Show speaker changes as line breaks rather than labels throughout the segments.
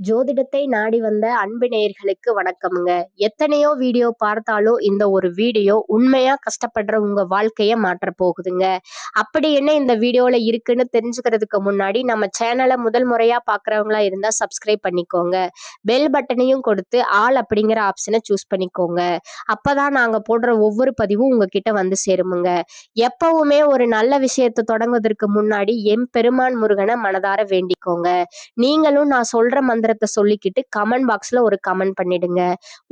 ஜோதிடத்தை நாடி வந்த அன்பு நேயர்களுக்கு வணக்கமுங்க. எத்தனையோ வீடியோ பார்த்தாலும் இந்த ஒரு வீடியோ உண்மையா கஷ்டப்படுற உங்க வாழ்க்கைய மாற்றப் போகுதுங்க. அப்படி என்ன இந்த வீடியோல இருக்குன்னு தெரிஞ்சுக்கிறதுக்கு முன்னாடி நம்ம சேனலை முதல் முறையா பார்க்கறவங்களா இருந்தா சப்ஸ்கிரைப் பண்ணிக்கோங்க. பெல் பட்டனையும் கொடுத்து ஆல் அப்படிங்கிற ஆப்ஷனை சூஸ் பண்ணிக்கோங்க. அப்பதான் நாங்க போடுற ஒவ்வொரு பதிவும் உங்ககிட்ட வந்து சேருமுங்க. எப்பவுமே ஒரு நல்ல விஷயத்தை தொடங்குவதற்கு முன்னாடி எம்பெருமான் முருகனை மனதார வேண்டிக்கோங்க. நீங்களும் நான் சொல்ற மந்திரத்தை சொல்லிக்கிட்டு கமெண்ட் பாக்ஸ்ல ஒரு கமெண்ட் பண்ணிடுங்க.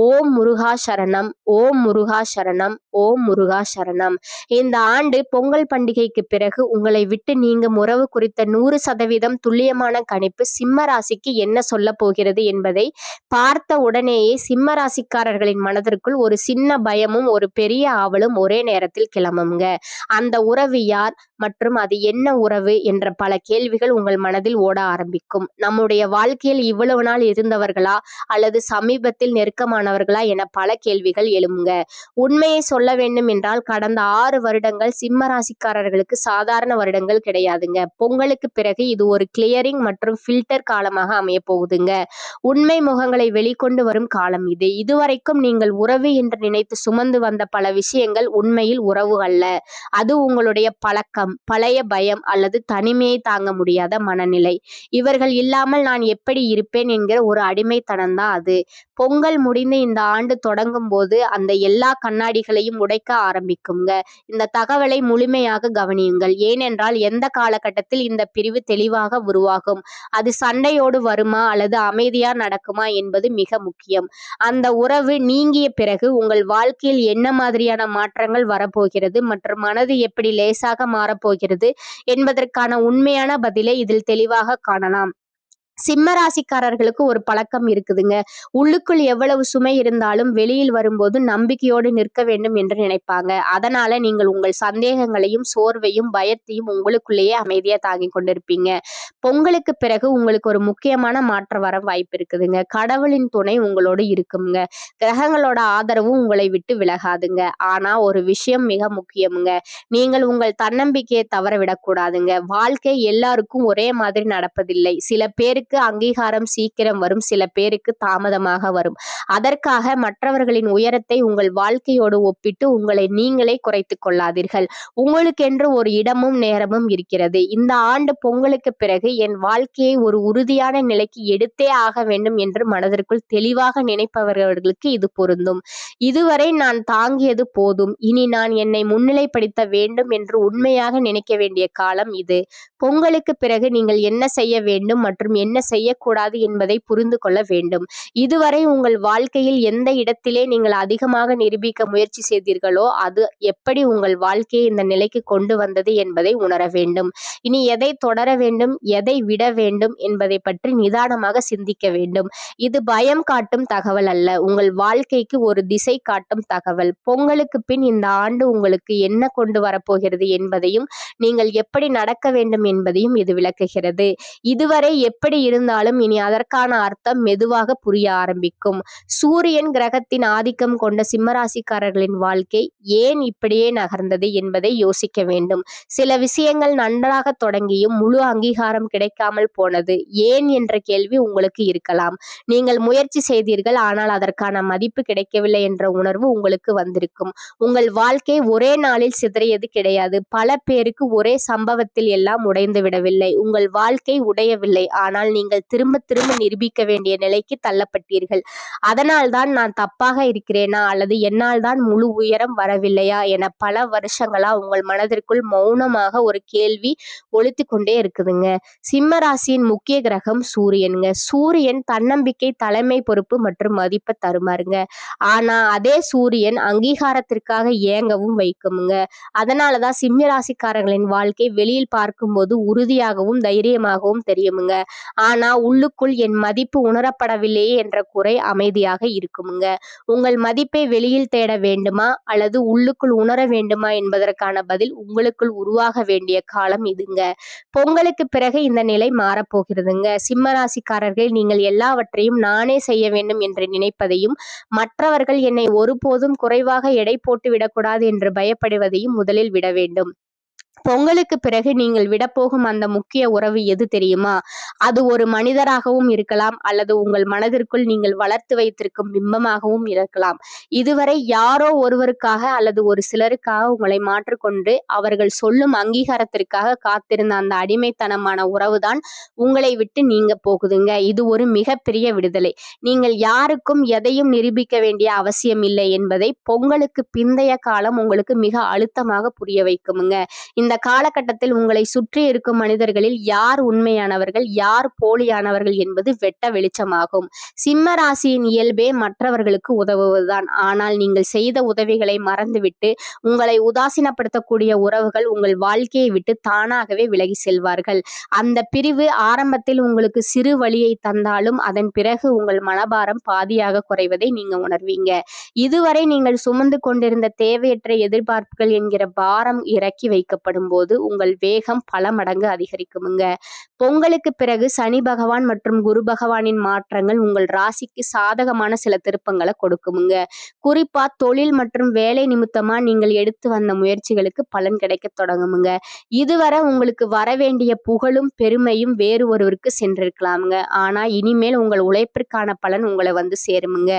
ஓம் முருகா சரணம், ஓம் முருகா சரணம், ஓம் முருகா சரணம். இந்த ஆண்டு பொங்கல் பண்டிகைக்கு பிறகு உங்களை விட்டு நீங்கும் உறவு குறித்த 100% துல்லியமான கணிப்பு சிம்ம ராசிக்கு என்ன சொல்ல போகிறது என்பதை பார்த்த உடனேயே சிம்ம ராசிக்காரர்களின் மனதிற்குள் ஒரு சின்ன பயமும் ஒரு பெரிய ஆவலும் ஒரே நேரத்தில் கிளம்புங்க. அந்த உறவு யார் மற்றும் அது என்ன உறவு என்ற பல கேள்விகள் உங்கள் மனதில் ஓட ஆரம்பிக்கும். நம்முடைய வாழ்க்கையில் இவ்வளவு நாள் இருந்தவர்களா அல்லது சமீபத்தில் நெருக்கமானவர்களா என பல கேள்விகள் எழுமுங்க. உண்மையை சொல்ல வேண்டும் என்றால் கடந்த 6 வருடங்கள் சிம்ம ராசிக்காரர்களுக்கு சாதாரண வருடங்கள் கிடையாதுங்க. பொங்கலுக்கு பிறகு இது ஒரு கிளியரிங் மற்றும் ஃபில்டர் காலமாக அமைய போகுதுங்க. உண்மை முகங்களை வெளிக்கொண்டு வரும் காலம் இது. இதுவரைக்கும் நீங்கள் உறவு என்று நினைத்து சுமந்து வந்த பல விஷயங்கள் உண்மையில் உறவு அல்ல. அது உங்களுடைய பழக்கம், பழைய பயம் அல்லது தனிமையை தாங்க முடியாத மனநிலை. இவர்கள் இல்லாமல் நான் எப்படி இருப்பேன் என்கிற ஒரு அடிமைத்தனம் தான் அது. பொங்கல் முடிந்து இந்த ஆண்டு தொடங்கும் போது அந்த எல்லா கண்ணாடிகளையும் உடைக்க ஆரம்பிக்குங்க. இந்த தகவலை முழுமையாக கவனியுங்கள். ஏனென்றால் எந்த காலகட்டத்தில் இந்த பிரிவு தெளிவாக உருவாகும், அது சண்டையோடு வருமா அல்லது அமைதியா நடக்குமா என்பது மிக முக்கியம். அந்த உறவு நீங்கிய பிறகு உங்கள் வாழ்க்கையில் என்ன மாதிரியான மாற்றங்கள் வரப்போகிறது மற்றும் மனது எப்படி லேசாக மாறப்போகிறது என்பதற்கான உண்மையான பதிலை இதில் தெளிவாக காணலாம். சிம்ம ராசிக்காரர்களுக்கு ஒரு பழக்கம் இருக்குதுங்க. உள்ளுக்குள் எவ்வளவு சுமை இருந்தாலும் வெளியில் வரும்போது நம்பிக்கையோடு நிற்க வேண்டும் என்று நினைப்பாங்க. அதனால நீங்கள் உங்கள் சந்தேகங்களையும் சோர்வையும் பயத்தையும் உங்களுக்குள்ளேயே அமைதியா தாங்கி கொண்டிருப்பீங்க. பொங்கலுக்கு பிறகு உங்களுக்கு ஒரு முக்கியமான மாற்றம் வர வாய்ப்பு இருக்குதுங்க. கடவுளின் துணை உங்களோடு இருக்குங்க. கிரகங்களோட ஆதரவும் உங்களை விட்டு விலகாதுங்க. ஆனா ஒரு விஷயம் மிக முக்கியமுங்க. நீங்கள் உங்கள் தன்னம்பிக்கையை தவற விடக்கூடாதுங்க. வாழ்க்கை எல்லாருக்கும் ஒரே மாதிரி நடப்பதில்லை. சில பேருக்கு அங்கீகாரம் சீக்கிரம் வரும், சில பேருக்கு தாமதமாக வரும். அதற்காக மற்றவர்களின் உயரத்தை உங்கள் வாழ்க்கையோடு ஒப்பிட்டு உங்களை நீங்களே குறைத்துக் கொள்ளாதீர்கள். உங்களுக்கென்று ஒரு இடமும் நேரமும் இருக்கிறது. இந்த ஆண்டு பொங்கலுக்கு பிறகு என் வாழ்க்கையை ஒரு உறுதியான நிலைக்கு எடுத்தே ஆக வேண்டும் என்று மனதிற்குள் தெளிவாக நினைப்பவர்களுக்கு இது பொருந்தும். இதுவரை நான் தாங்கியது போதும், இனி நான் என்னை முன்னிலைப்படுத்த வேண்டும் என்று உண்மையாக நினைக்க வேண்டிய காலம் இது. பொங்கலுக்கு பிறகு நீங்கள் என்ன செய்ய வேண்டும் மற்றும் என்ன செய்யக்கூடாது என்பதை புரிந்து கொள்ள வேண்டும். இதுவரை உங்கள் வாழ்க்கையில் எந்த இடத்திலே நீங்கள் அதிகமாக நிரூபிக்க முயற்சி செய்தீர்களோ அது எப்படி உங்கள் வாழ்க்கையை இந்த நிலைக்கு கொண்டு வந்தது என்பதை உணர வேண்டும். இனி எதை தொடர வேண்டும், எதை விட வேண்டும் என்பதை பற்றி நிதானமாக சிந்திக்க வேண்டும். இது பயம் காட்டும் தகவல் அல்ல, உங்கள் வாழ்க்கைக்கு ஒரு திசை காட்டும் தகவல். பொங்கலுக்கு பின் இந்த ஆண்டு உங்களுக்கு என்ன கொண்டு வரப்போகிறது என்பதையும் நீங்கள் எப்படி நடக்க வேண்டும் என்பதையும் இது விளக்குகிறது. இதுவரை எப்படி இருந்தாலும் இனி அதற்கான அர்த்தம் மெதுவாக புரிய ஆரம்பிக்கும். சூரியன் கிரகத்தின் ஆதிக்கம் கொண்ட சிம்மராசிக்காரர்களின் வாழ்க்கை ஏன் இப்படியே நகர்ந்தது என்பதை யோசிக்க வேண்டும். சில விஷயங்கள் நன்றாக தொடங்கியும் முழு அங்கீகாரம் கிடைக்காமல் போனது ஏன் என்ற கேள்வி உங்களுக்கு இருக்கலாம். நீங்கள் முயற்சி செய்தீர்கள், ஆனால் அதற்கான மதிப்பு கிடைக்கவில்லை என்ற உணர்வு உங்களுக்கு வந்திருக்கும். உங்கள் வாழ்க்கை ஒரே நாளில் சிதறியது கிடையாது. பல பேருக்கு ஒரே சம்பவத்தில் எல்லாம் உடைந்து விடவில்லை. உங்கள் வாழ்க்கை உடையவில்லை, ஆனால் நீங்கள் திரும்ப திரும்ப நிரூபிக்க வேண்டிய நிலைக்கு தள்ளப்பட்டீர்கள். அதனால்தான் நான் தப்பாக இருக்கிறேனா அல்லது என்னால் தான் முழு உயரம் வரவில்லையா என பல வருஷங்களா உங்கள் மனதிற்குள் மௌனமாக ஒரு கேள்வி ஒலித்து கொண்டே இருக்குதுங்க. சிம்ம ராசியின் முக்கிய கிரகம் சூரியனுங்க. சூரியன் தன்னம்பிக்கை, தலைமை பொறுப்பு மற்றும் மதிப்பை தருமாறுங்க. ஆனா அதே சூரியன் அங்கீகாரத்திற்காக ஏங்கவும் வைக்குமுங்க. அதனாலதான் சிம்ம ராசிக்காரர்களின் வாழ்க்கை வெளியில் பார்க்கும்போது உறுதியாகவும் தைரியமாகவும் தெரியுமுங்க. ஆனா உள்ளுக்குள் என் மதிப்பு உணரப்படவில்லையே என்ற குறை அமைதியாக இருக்குமுங்க. உங்கள் மதிப்பை வெளியில் தேட வேண்டுமா அல்லது உள்ளுக்குள் உணர வேண்டுமா என்பதற்கான பதில் உங்களுக்குள் உருவாக வேண்டிய காலம் இதுங்க. பொங்கலுக்கு பிறகு இந்த நிலை மாறப்போகிறதுங்க. சிம்ம ராசிக்காரர்கள், நீங்கள் எல்லாவற்றையும் நானே செய்ய வேண்டும் என்று நினைப்பதையும் மற்றவர்கள் என்னை ஒருபோதும் குறைவாக எடை போட்டு விடக்கூடாது என்று பயப்படுவதையும் முதலில் விட வேண்டும். பொங்கலுக்கு பிறகு நீங்கள் விடப்போகும் அந்த முக்கிய உறவு எது தெரியுமா? அது ஒரு மனிதராகவும் இருக்கலாம், அல்லது உங்கள் மனதிற்குள் நீங்கள் வளர்த்து வைத்திருக்கும் பிம்பமாகவும் இருக்கலாம். இதுவரை யாரோ ஒருவருக்காக அல்லது ஒரு சிலருக்காக உங்களை மாற்றிக்கொண்டு அவர்கள் சொல்லும் அங்கீகாரத்திற்காக காத்திருந்த அந்த அடிமைத்தனமான உறவுதான் உங்களை விட்டு நீங்க போகுதுங்க. இது ஒரு மிகப்பெரிய விடுதலை. நீங்கள் யாருக்கும் எதையும் நிரூபிக்க வேண்டிய அவசியம் இல்லை என்பதை பொங்கலுக்கு பிந்தைய காலம் உங்களுக்கு மிக அழுத்தமாக புரிய வைக்குமுங்க. இந்த காலகட்டத்தில் உங்களை சுற்றி இருக்கும் மனிதர்களில் யார் உண்மையானவர்கள், யார் போலியானவர்கள் என்பது வெட்ட வெளிச்சமாகும். சிம்ம ராசியின் இயல்பே மற்றவர்களுக்கு உதவுவதுதான். ஆனால் நீங்கள் செய்த உதவிகளை மறந்துவிட்டு உங்களை உதாசீனப்படுத்தக்கூடிய உறவுகள் உங்கள் வாழ்க்கையை விட்டு தானாகவே விலகி செல்வார்கள். அந்த பிரிவு ஆரம்பத்தில் உங்களுக்கு சிறு வலியை தந்தாலும் அதன் பிறகு உங்கள் மனபாரம் பாதியாக குறைவதை நீங்க உணர்வீங்க. இதுவரை நீங்கள் சுமந்து கொண்டிருந்த தேவையற்ற எதிர்பார்ப்புகள் என்கிற பாரம் இறக்கி வைக்கப்படும் போது உங்கள் வேகம் பல மடங்கு அதிகரிக்குமுங்க. பொங்கலுக்கு பிறகு சனி பகவான் மற்றும் குரு பகவானின் மாற்றங்கள் உங்கள் ராசிக்கு சாதகமான சில திருப்பங்களை கொடுக்குமுங்க. குறிப்பா தொழில் மற்றும் வேலை நிமித்தமா நீங்கள் எடுத்து வந்த முயற்சிகளுக்கு பலன் கிடைக்க தொடங்குமுங்க. இதுவரை உங்களுக்கு வரவேண்டிய புகழும் பெருமையும் வேறு ஒருவருக்கு சென்றிருக்கலாமுங்க. ஆனா இனிமேல் உங்கள் உழைப்பிற்கான பலன் உங்களை வந்து சேருமுங்க.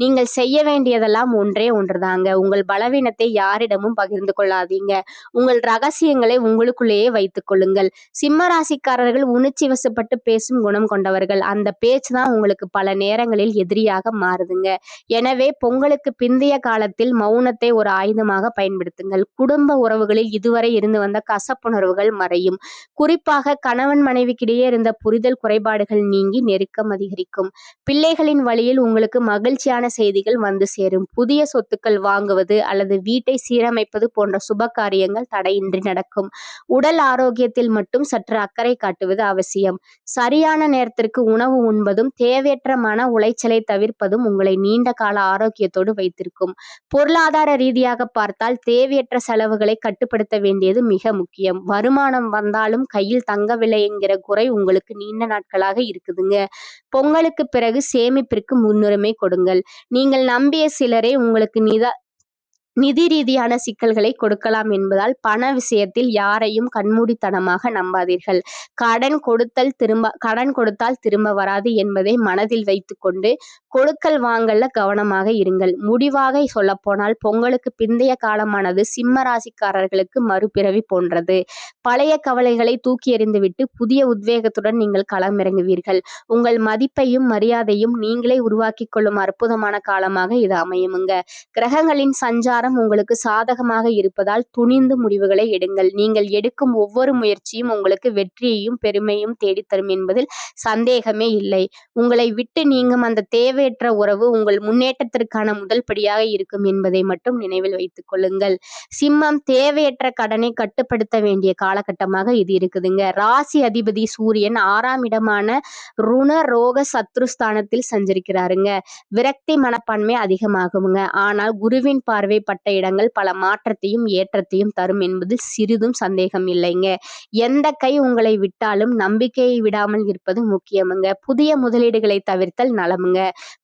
நீங்கள் செய்ய வேண்டியதெல்லாம் ஒன்றே ஒன்றுதாங்க. உங்கள் பலவீனத்தை யாரிடமும் பகிர்ந்து கொள்ளாதீங்க. உங்கள் ரகசியங்களை உங்களுக்குள்ளேயே வைத்துக் கொள்ளுங்கள். சிம்ம ராசிக்காரர்கள் உணர்ச்சி வசப்பட்டு பேசும் குணம் கொண்டவர்கள். அந்த பேச்சு தான் உங்களுக்கு பல நேரங்களில் எதிரியாக மாறுதுங்க. எனவே பொங்கலுக்கு பிந்தைய காலத்தில் மௌனத்தை ஒரு ஆயுதமாக பயன்படுத்துங்கள். குடும்ப உறவுகளில் இதுவரை இருந்து வந்த கசப்புணர்வுகள் மறையும். குறிப்பாக கணவன் மனைவிக்கிடையே இருந்த புரிதல் குறைபாடுகள் நீங்கி நெருக்கம் அதிகரிக்கும். பிள்ளைகளின் வழியில் உங்களுக்கு மகிழ்ச்சியான செய்திகள் வந்து சேரும். புதிய சொத்துக்கள் வாங்குவது அல்லது வீட்டை சீரமைப்பது போன்ற சுப காரியங்கள் தடையின்றி நடக்கும். உடல் ஆரோக்கியத்தில் மட்டும் சற்று அக்கறை காட்டுவது அவசியம். சரியான நேரத்திற்கு உணவு உண்பதும் தேவையற்ற மன உளைச்சலை தவிர்ப்பதும் உங்களை நீண்ட கால ஆரோக்கியத்தோடு வைத்திருக்கும். பொருளாதார ரீதியாக பார்த்தால் தேவையற்ற செலவுகளை கட்டுப்படுத்த வேண்டியது மிக முக்கியம். வருமானம் வந்தாலும் கையில் தங்கவில்லை என்கிற குறை உங்களுக்கு நீண்ட நாட்களாக இருக்குதுங்க. பொங்கலுக்கு பிறகு சேமிப்பிற்கு முன்னுரிமை கொடுங்கள். நீங்கள் நம்பிய சிலரே உங்களுக்கு நிதி ரீதியான சிக்கல்களை கொடுக்கலாம் என்பதால் பண விஷயத்தில் யாரையும் கண்மூடித்தனமாக நம்பாதீர்கள். கடன் கொடுத்தால் திரும்ப வராது என்பதை மனதில் வைத்துக்கொண்டு கொடுக்கல் வாங்கல்ல கவனமாக இருங்கள். முடிவாக சொல்லப்போனால் பொங்கலுக்கு பிந்தைய காலமானது சிம்ம ராசிக்காரர்களுக்கு மறுபிறவி போன்றது. பழைய கவலைகளை தூக்கி எறிந்துவிட்டு புதிய உத்வேகத்துடன் நீங்கள் களமிறங்குவீர்கள். உங்கள் மதிப்பையும் மரியாதையும் நீங்களே உருவாக்கி கொள்ளும் அற்புதமான காலமாக இது அமையுமுங்க. கிரகங்களின் சஞ்சாரம் உங்களுக்கு சாதகமாக இருப்பதால் துணிந்து முடிவுகளை எடுங்கள். நீங்கள் எடுக்கும் ஒவ்வொரு முயற்சியும் உங்களுக்கு வெற்றியையும் பெருமையும் தேடித்தரும் என்பதில் சந்தேகமே இல்லை. உங்களை விட்டு நீங்கும் அந்த தேவையற்ற உறவு உங்கள் முன்னேற்றத்திற்கான முதல் படியாக இருக்கும் என்பதை மட்டும் நினைவில் வைத்துக் கொள்ளுங்கள். சிம்மம் தேவையற்ற கடனை கட்டுப்படுத்த வேண்டிய காலகட்டமாக இது இருக்குதுங்க. ராசி அதிபதி சூரியன் 6ஆம் இடமான ருண ரோக சத்ருஸ்தானத்தில் சஞ்சரிக்கிறாருங்க. விரக்தி மனப்பான்மை அதிகமாகுங்க. ஆனால் குருவின் பார்வை பட்ட இடங்கள் பல மாற்றத்தையும் ஏற்றத்தையும் தரும் என்பதில் சிறிதும் சந்தேகம் இல்லைங்க. எந்த கை உங்களை விட்டாலும் நம்பிக்கையை விடாமல் இருப்பது முக்கியமுங்க. புதிய முதலீடுகளை தவிர்த்தல் நலமுங்க.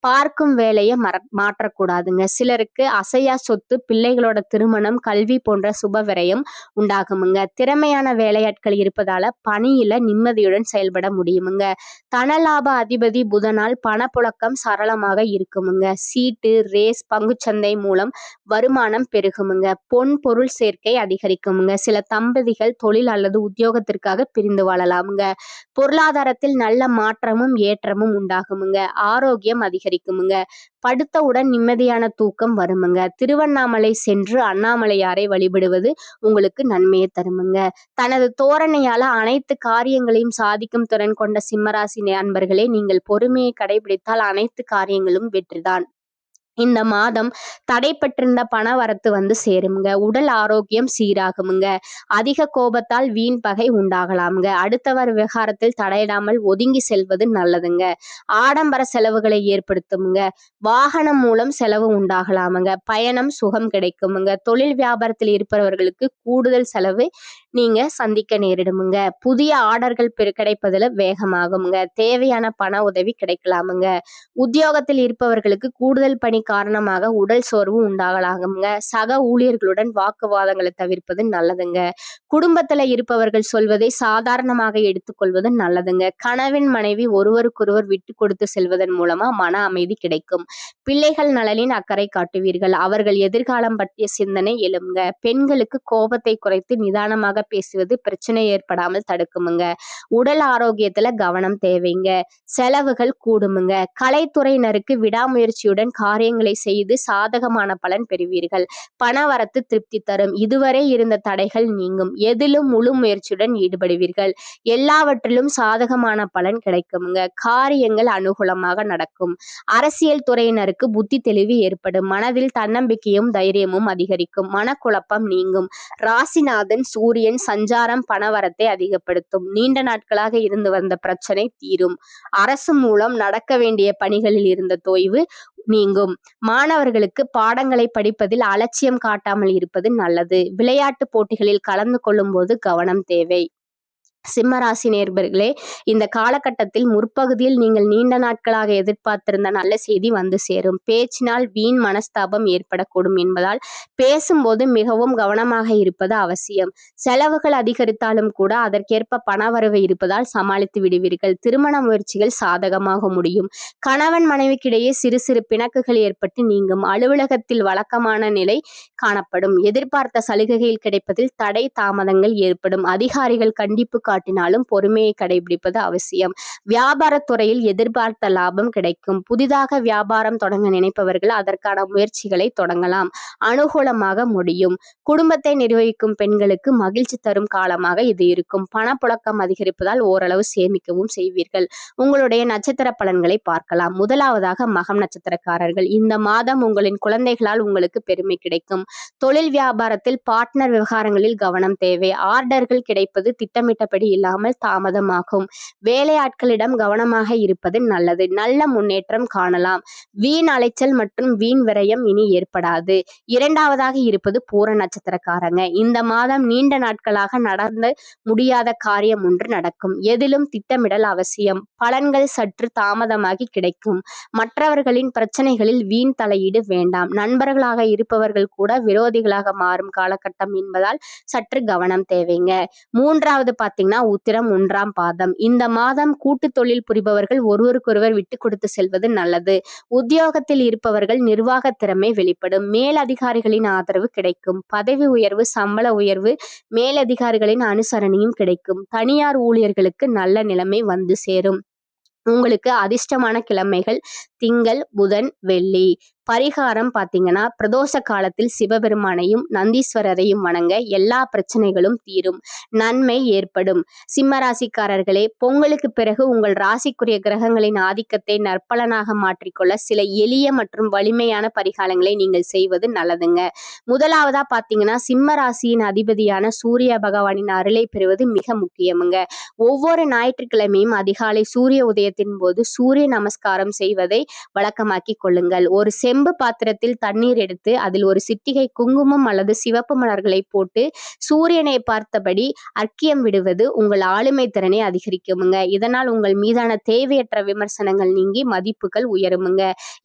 பார்க்கும் வேலையை மாற்றக்கூடாதுங்க. சிலருக்கு அசையா சொத்து, பிள்ளைகளோட திருமணம், கல்வி போன்ற சுப விரயம் உண்டாகுமுங்க. திறமையான வேலையாட்கள் இருப்பதால பணியில நிம்மதியுடன் செயல்பட முடியுமுங்க. தனலாப அதிபதி புதனால் பணப்புழக்கம் சரளமாக இருக்குமுங்க. சீட்டு, ரேஸ், பங்குச்சந்தை மூலம் வருமானம் பெருகுமுங்க. பொன் பொருள் சேர்க்கை அதிகரிக்குமுங்க. சில தம்பதிகள் தொழில் அல்லது உத்தியோகத்திற்காக பிரிந்து வாழலாமுங்க. பொருளாதாரத்தில் நல்ல மாற்றமும் ஏற்றமும் உண்டாகுமுங்க. ஆரோக்கியம் அதிகரிக்குமுங்க. படுத்தவுடன் நிம்மதியான தூக்கம் வருமுங்க. திருவண்ணாமலை சென்று அண்ணாமலையாரை வழிபடுவது உங்களுக்கு நன்மையை தருமுங்க. தனது தோரணையால அனைத்து காரியங்களையும் சாதிக்கும் திறன் கொண்ட சிம்மராசி அன்பர்களே, நீங்கள் பொறுமையை கடைபிடித்தால் அனைத்து காரியங்களும் வெற்றிதான். இந்த மாதம் தடைப்பட்டிருந்த பண வரத்து வந்து சேருமுங்க. உடல் ஆரோக்கியம் சீராகுமுங்க. அதிக கோபத்தால் வீண் பகை உண்டாகலாமுங்க. அடுத்தவர் விவகாரத்தில் தடையிடாமல் ஒதுங்கி செல்வது நல்லதுங்க. ஆடம்பர செலவுகளை ஏற்படுத்துமுங்க. வாகனம் மூலம் செலவு உண்டாகலாமுங்க. பயணம் சுகம் கிடைக்குமுங்க. தொழில் வியாபாரத்தில் இருப்பவர்களுக்கு கூடுதல் செலவு நீங்க சந்திக்க நேரிடுமுங்க. புதிய ஆர்டர்கள் கிடைப்பதுல வேகமாகுமுங்க. தேவையான பண உதவி கிடைக்கலாமுங்க. உத்தியோகத்தில் இருப்பவர்களுக்கு கூடுதல் பணி காரணமாக உடல் சோர்வு உண்டாகலாகுங்க. சக ஊழியர்களுடன் வாக்குவாதங்களை தவிர்ப்பது நல்லதுங்க. குடும்பத்துல இருப்பவர்கள் சொல்வதை சாதாரணமாக எடுத்துக்கொள்வது நல்லதுங்க. கணவன் மனைவி ஒருவருக்கொருவர் விட்டு கொடுத்து செல்வதன் மூலமா மன அமைதி கிடைக்கும். பிள்ளைகள் நலனில் அக்கறை காட்டுவீர்கள். அவர்கள் எதிர்காலம் பற்றிய சிந்தனை எழுங்க. பெண்களுக்கு கோபத்தை குறைத்து நிதானமாக பேசுவது பிரச்சனை ஏற்படாமல் தடுக்குமுங்க. உடல் ஆரோக்கியத்துல கவனம் தேவைங்க. செலவுகள் கூடுமுங்க. கலைத்துறையினருக்கு விடாமுயற்சியுடன் காரியங்களை செய்து சாதகமான பலன் பெறுவீர்கள். பணவரத்து திருப்தி தரும். இதுவரை இருந்த தடைகள் நீங்கும். எதிலும் முழு முயற்சியுடன் ஈடுபடுவீர்கள். எல்லாவற்றிலும் சாதகமான பலன் கிடைக்குமுங்க. காரியங்கள் அனுகூலமாக நடக்கும். அரசியல் துறையினருக்கு புத்தி தெளிவு ஏற்படும். மனதில் தன்னம்பிக்கையும் தைரியமும் அதிகரிக்கும். மனக்குழப்பம் நீங்கும். ராசிநாதன் சூரியன் சஞ்சாரம் பணவரத்தை அதிகப்படுத்தும். நீண்ட நாட்களாக இருந்து வந்த பிரச்சனை தீரும். அரசு மூலம் நடக்க வேண்டிய பணிகளில் இருந்த தொய்வு நீங்கும். மாணவர்களுக்கு பாடங்களை படிப்பதில் அலட்சியம் காட்டாமல் இருப்பது நல்லது. விளையாட்டு போட்டிகளில் கலந்து கொள்ளும் போது கவனம் தேவை. சிம்மராசி நேயர்களே, இந்த காலகட்டத்தில் முற்பகுதியில் நீங்கள் நீண்ட நாட்களாக எதிர்பார்த்திருந்த நல்ல செய்தி வந்து சேரும். பேச்சினால் வீண் மனஸ்தாபம் ஏற்படக்கூடும் என்பதால் பேசும்போது மிகவும் கவனமாக இருப்பது அவசியம். செலவுகள் அதிகரித்தாலும் கூட அதற்கேற்ப பணவரவு இருப்பதால் சமாளித்து விடுவீர்கள். திருமண முயற்சிகள் சாதகமாக முடியும். கணவன் மனைவிக்கிடையே சிறு சிறு பிணக்குகள் ஏற்பட்டு நீங்கும். அலுவலகத்தில் வழக்கமான நிலை காணப்படும். எதிர்பார்த்த சலுகைகள் கிடைப்பதில் தடை தாமதங்கள் ஏற்படும். அதிகாரிகள் கண்டிப்பு காட்டினாலும் பொறுமையை கடைபிடிப்பது அவசியம். வியாபாரத்துறையில் எதிர்பார்த்த லாபம் கிடைக்கும். புதிதாக வியாபாரம் தொடங்க நினைப்பவர்கள் அதற்கான முயற்சிகளை தொடங்கலாம். அனுகூலமாக முடியும். குடும்பத்தை நிர்வகிக்கும் பெண்களுக்கு மகிழ்ச்சி தரும் காலமாக இது இருக்கும். பணப்புழக்கம் அதிகரிப்பதால் ஓரளவு சேமிக்கவும் செய்வீர்கள். உங்களுடைய நட்சத்திர பலன்களை பார்க்கலாம். முதலாவதாக மகம் நட்சத்திரக்காரர்கள். இந்த மாதம் உங்களின் குழந்தைகளால் உங்களுக்கு பெருமை கிடைக்கும். தொழில் வியாபாரத்தில் பார்ட்னர் விவகாரங்களில் கவனம் தேவை. ஆர்டர்கள் கிடைப்பது திட்டமிட்டபடி இல்லாமல் தாமதமாகும். வேலையாட்களிடம் கவனமாக இருப்பது நல்லது. நல்ல முன்னேற்றம் காணலாம். வீண் அலைச்சல் மற்றும் வீண் விரயம் இனி ஏற்படாது. இரண்டாவதாக இருப்பது பூர நட்சத்திரக்காரங்க. இந்த மாதம் நீண்ட நாட்களாக நடந்து முடியாத காரியம் ஒன்று நடக்கும். எதிலும் திட்டமிடல் அவசியம். பலன்கள் சற்று தாமதமாகி கிடைக்கும். மற்றவர்களின் பிரச்சனைகளில் வீண் தலையீடு வேண்டாம். நண்பர்களாக இருப்பவர்கள் கூட விரோதிகளாக மாறும் காலகட்டம் என்பதால் சற்று கவனம் தேவைங்க. மூன்றாவது பாத்தீங்கன்னா உத்திரம் 1ஆம் பாதம். இந்த மாதம் கூட்டு தொழில் புரிபவர்கள் ஒருவருக்கொருவர் விட்டு கொடுத்து செல்வது நல்லது. உத்தியோகத்தில் இருப்பவர்கள் நிர்வாக திறமை வெளிப்படும். மேலதிகாரிகளின் ஆதரவு கிடைக்கும். பதவி உயர்வு, சம்பள உயர்வு, மேலதிகாரிகளின் அனுசரணையும் கிடைக்கும். தனியார் ஊழியர்களுக்கு நல்ல நிலைமை வந்து சேரும். உங்களுக்கு அதிர்ஷ்டமான கிழமைகள் திங்கள், புதன், வெள்ளி. பரிகாரம் பாத்தீங்கன்னா பிரதோஷ காலத்தில் சிவபெருமானையும் நந்தீஸ்வரரையும் வணங்க எல்லா பிரச்சனைகளும் தீரும். நன்மை ஏற்படும். சிம்ம ராசிக்காரர்களே, பொங்கலுக்கு பிறகு உங்கள் ராசிக்குரிய கிரகங்களின் ஆதிக்கத்தை நற்பலனாக மாற்றிக்கொள்ள சில எளிய மற்றும் வலிமையான பரிகாரங்களை நீங்கள் செய்வது நல்லதுங்க. முதலாவதா பாத்தீங்கன்னா சிம்ம ராசியின் அதிபதியான சூரிய பகவானின் அருளை பெறுவது மிக முக்கியமுங்க. ஒவ்வொரு ஞாயிற்றுக்கிழமையும் அதிகாலை சூரிய உதயத்தின் போது சூரிய நமஸ்காரம் செய்வதை வழக்கமாக்கி கொள்ளுங்கள். ஒரு செம்பு பாத்திரத்தில் தண்ணீர் எடுத்து அதில் ஒரு சிட்டிகை குங்குமம் அல்லது சிவப்பு மலர்களை போட்டு சூரியனை பார்த்தபடி அர்க்கியம் விடுவது உங்கள் ஆளுமை திறனை அதிகரிக்குமுங்க. இதனால் உங்கள் மீதான தேவையற்ற விமர்சனங்கள் நீங்கி மதிப்புகள் உயருமுங்க.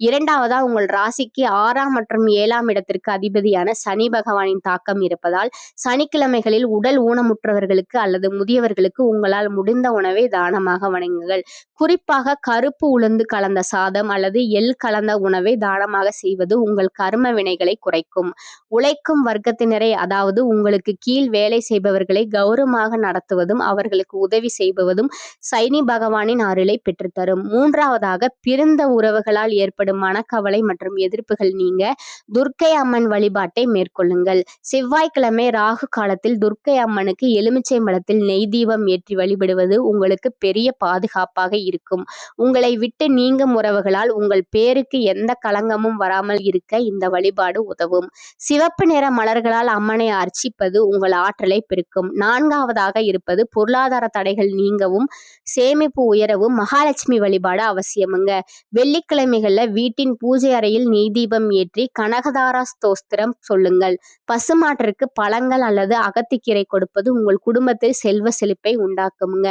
இரண்டாவதா உங்கள் ராசிக்கு 6ஆம் மற்றும் 7ஆம் இடத்திற்கு அதிபதியான சனி பகவானின் தாக்கம் இருப்பதால் சனிக்கிழமைகளில் உடல் ஊனமுற்றவர்களுக்கு அல்லது முதியவர்களுக்கு உங்களால் முடிந்த உணவை தானமாக வழங்குங்கள். குறிப்பாக கருப்பு உளுந்து கலந்த சாதம் அல்லது எள் கலந்த உணவை தானமாக செய்வது உங்கள் கர்ம வினைகளை குறைக்கும். உழைக்கும் வர்க்கத்தினரை, அதாவது உங்களுக்கு கீழ் வேலை செய்பவர்களை கௌரவமாக நடத்துவதும் அவர்களுக்கு உதவி செய்வதும் சனி பகவானின் அருளை பெற்றுத்தரும். மூன்றாவதாக பிறந்த உறவுகளால் ஏற்படும் மனக்கவலை மற்றும் எதிர்ப்புகள் நீங்க துர்க்கை அம்மன் வழிபாட்டை மேற்கொள்ளுங்கள். செவ்வாய்க்கிழமை ராகு காலத்தில் துர்க்கை அம்மனுக்கு எலுமிச்சை மலத்தில் நெய் தீபம் ஏற்றி வழிபடுவது உங்களுக்கு பெரிய பாதுகாப்பாக இருக்கும். உங்களை விட்டு நீங்கும் உறவுகளால் உங்கள் பேருக்கு எந்த களங்கமும் வராமல் இருக்க இந்த வழிபாடு உதவும். சிவப்பு நிற மலர்களால் அம்மனை அர்ச்சிப்பது உங்கள் ஆற்றலை பெருக்கும். நான்காவதாக இருப்பது பொருளாதார தடைகள் நீங்கவும் சேமிப்பு உயரவும் மகாலட்சுமி வழிபாடு அவசியமுங்க. வெள்ளிக்கிழமைகள்ல வீட்டின் பூஜை அறையில் நெய் தீபம் ஏற்றி கனகதாரா ஸ்தோத்திரம் சொல்லுங்கள். பசுமாட்டிற்கு பழங்கள் அல்லது அகத்திக்கீரை கொடுப்பது உங்கள் குடும்பத்தில் செல்வ செழிப்பை உண்டாக்குமுங்க.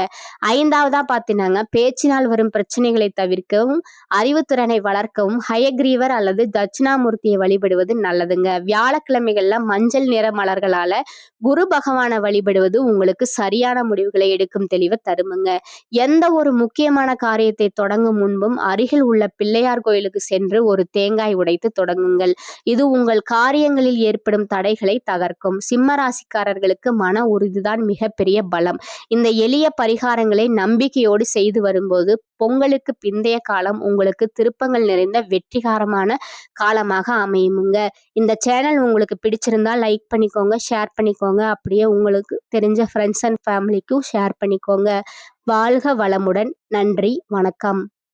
ஐந்தாவதா பாத்தீங்கன்னா பேச்சினால் வரும் பிரச்சனைகளை தவிர்க்கவும் அறிவுத்திறனை வளர்க்கவும் ஹயக்ரீவர் அல்லது அல்லது தட்சிணாமூர்த்தியை வழிபடுவது நல்லதுங்க. வியாழக்கிழமைகள்ல மஞ்சள் நிற மலர்களால குரு பகவானை வழிபடுவது உங்களுக்கு சரியான முடிவுகளை எடுக்கும் தெளிவை தருமுங்க. எந்த ஒரு முக்கியமான காரியத்தை தொடங்கும் முன்பும் அருகில் உள்ள பிள்ளையார் கோயிலுக்கு சென்று ஒரு தேங்காய் உடைத்து தொடங்குங்கள். இது உங்கள் காரியங்களில் ஏற்படும் தடைகளை தகர்க்கும். சிம்ம ராசிக்காரர்களுக்கு மன உறுதிதான் மிகப்பெரிய பலம். இந்த எளிய பரிகாரங்களை நம்பிக்கையோடு செய்து வரும்போது பொங்கலுக்கு பிந்தைய காலம் உங்களுக்கு திருப்பங்கள் நிறைந்த வெற்றிகரமான காலமாக அமையுமுங்க. இந்த சேனல் உங்களுக்கு பிடிச்சிருந்தா லைக் பண்ணிக்கோங்க, ஷேர் பண்ணிக்கோங்க. அப்படியே உங்களுக்கு தெரிஞ்ச ஃப்ரெண்ட்ஸ் அண்ட் ஃபேமிலிக்கும் ஷேர் பண்ணிக்கோங்க. வாழ்க வளமுடன். நன்றி, வணக்கம்.